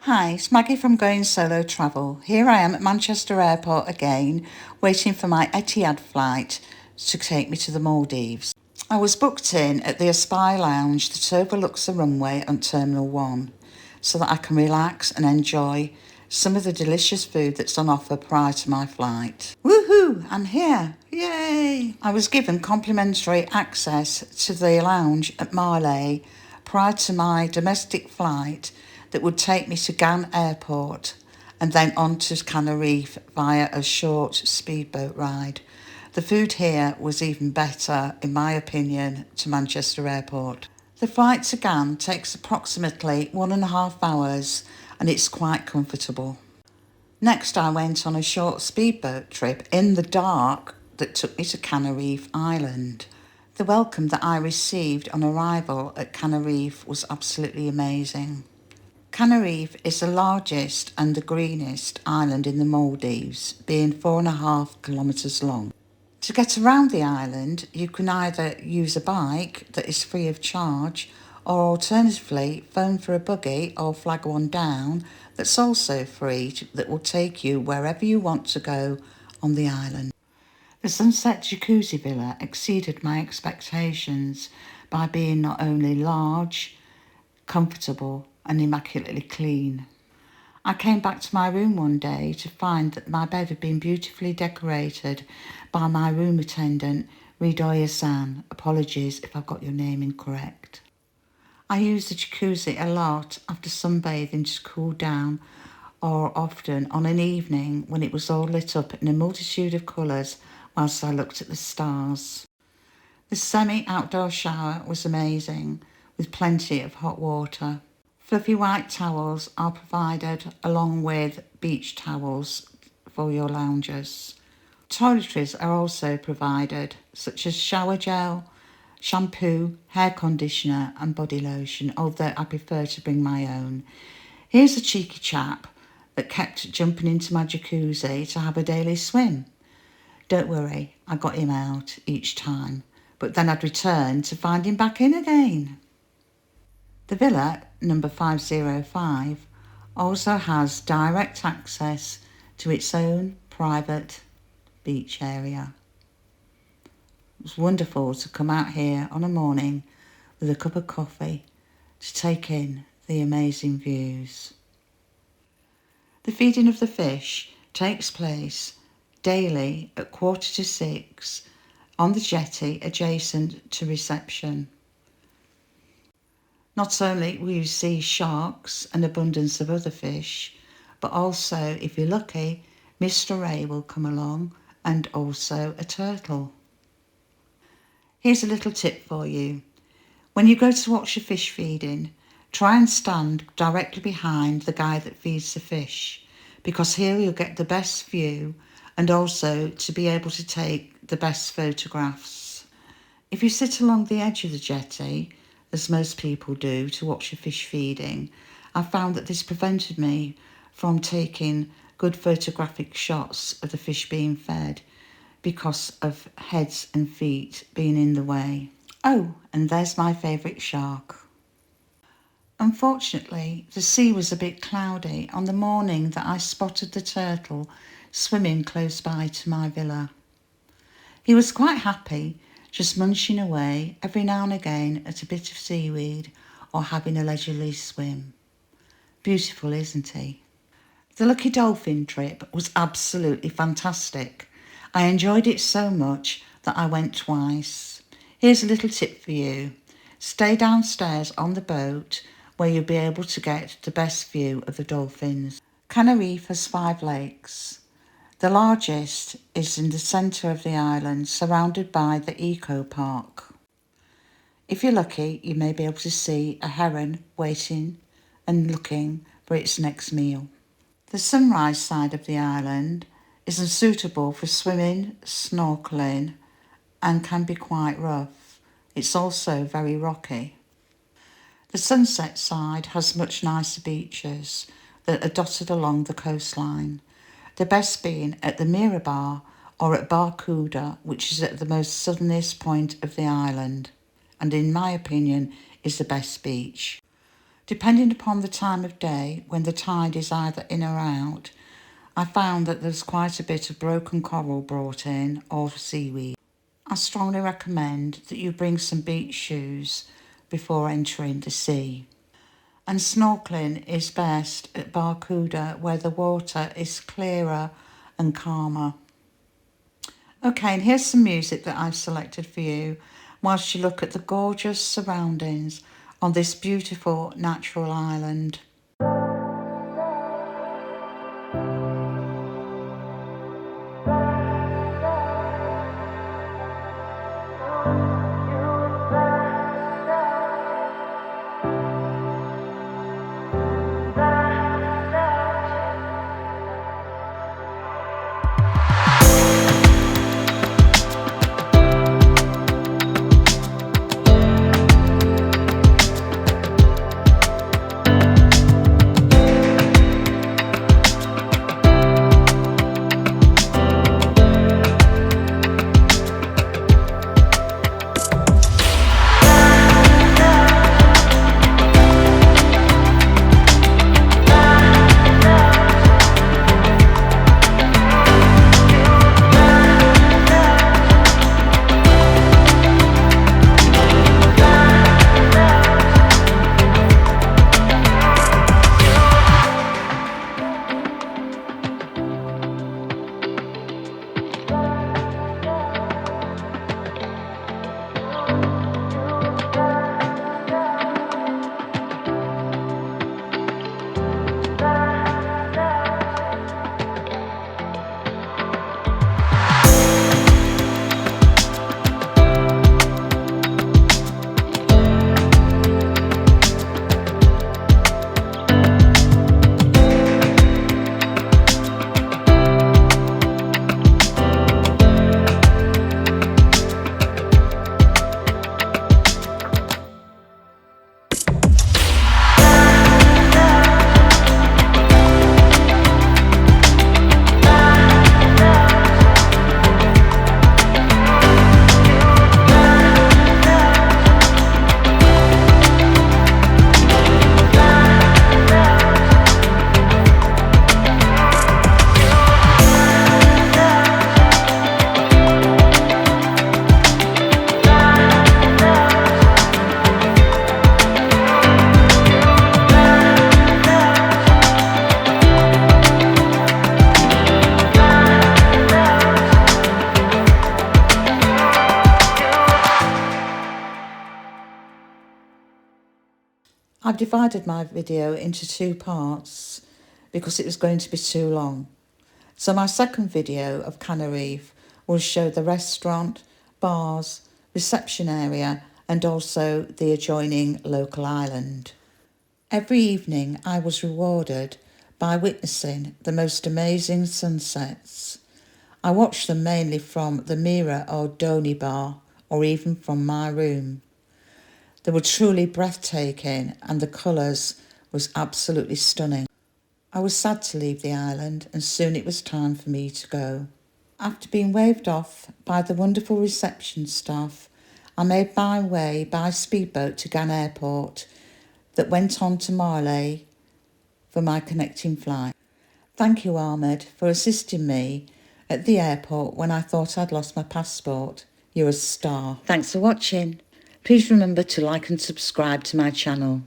Hi, it's Maggie from Going Solo Travel. Here I am at Manchester Airport again, waiting for my Etihad flight to take me to the Maldives. I was booked in at the Aspire Lounge that overlooks the runway on Terminal 1 so that I can relax and enjoy some of the delicious food that's on offer prior to my flight. Woohoo! I'm here! Yay! I was given complimentary access to the lounge at Marley prior to my domestic flight that would take me to Gan Airport and then on to Canareef via a short speedboat ride. The food here was even better, in my opinion, to Manchester Airport. The flight to Gan takes approximately 1.5 hours and it's quite comfortable. Next, I went on a short speedboat trip in the dark that took me to Canareef Island. The welcome that I received on arrival at Canareef was absolutely amazing. Canareef is the largest and the greenest island in the Maldives, being 4.5 kilometres long. To get around the island, you can either use a bike that is free of charge, or alternatively phone for a buggy or flag one down that's also free that will take you wherever you want to go on the island. The sunset jacuzzi villa exceeded my expectations by being not only large, comfortable and immaculately clean. I came back to my room one day to find that my bed had been beautifully decorated by my room attendant, Ridoya-san. Apologies if I've got your name incorrect. I used the jacuzzi a lot after sunbathing to cool down, or often on an evening when it was all lit up in a multitude of colours whilst I looked at the stars. The semi-outdoor shower was amazing, with plenty of hot water. Fluffy white towels are provided along with beach towels for your loungers. Toiletries are also provided, such as shower gel, shampoo, hair conditioner and body lotion, although I prefer to bring my own. Here's a cheeky chap that kept jumping into my jacuzzi to have a daily swim. Don't worry, I got him out each time, but then I'd return to find him back in again. The villa, number 505, also has direct access to its own private beach area. It was wonderful to come out here on a morning with a cup of coffee to take in the amazing views. The feeding of the fish takes place daily at 5:45 on the jetty adjacent to reception. Not only will you see sharks and abundance of other fish, but also, if you're lucky, Mr. Ray will come along and also a turtle. Here's a little tip for you. When you go to watch a fish feeding, try and stand directly behind the guy that feeds the fish, because here you'll get the best view and also to be able to take the best photographs. If you sit along the edge of the jetty, as most people do, to watch a fish feeding, I found that this prevented me from taking good photographic shots of the fish being fed because of heads and feet being in the way. Oh, and there's my favourite shark. Unfortunately, the sea was a bit cloudy on the morning that I spotted the turtle swimming close by to my villa. He was quite happy, just munching away every now and again at a bit of seaweed or having a leisurely swim. Beautiful, isn't he? The Lucky Dolphin trip was absolutely fantastic. I enjoyed it so much that I went twice. Here's a little tip for you. Stay downstairs on the boat where you'll be able to get the best view of the dolphins. Canareef has 5 lakes. The largest is in the centre of the island, surrounded by the eco park. If you're lucky, you may be able to see a heron waiting and looking for its next meal. The sunrise side of the island isn't suitable for swimming, snorkelling, and can be quite rough. It's also very rocky. The sunset side has much nicer beaches that are dotted along the coastline. The best being at the Mirabar or at Barcuda, which is at the most southernest point of the island, and in my opinion is the best beach. Depending upon the time of day, when the tide is either in or out, I found that there's quite a bit of broken coral brought in or seaweed. I strongly recommend that you bring some beach shoes before entering the sea. And snorkeling is best at Barracuda, where the water is clearer and calmer. Okay, and here's some music that I've selected for you whilst you look at the gorgeous surroundings on this beautiful natural island. I've divided my video into two parts because it was going to be too long. So my second video of Canareef will show the restaurant, bars, reception area and also the adjoining local island. Every evening I was rewarded by witnessing the most amazing sunsets. I watched them mainly from the Mira or Doni bar or even from my room. They were truly breathtaking and the colours was absolutely stunning. I was sad to leave the island and soon it was time for me to go. After being waved off by the wonderful reception staff, I made my way by speedboat to Ghan Airport that went on to Marley for my connecting flight. Thank you, Ahmed, for assisting me at the airport when I thought I'd lost my passport. You're a star. Thanks for watching. Please remember to like and subscribe to my channel.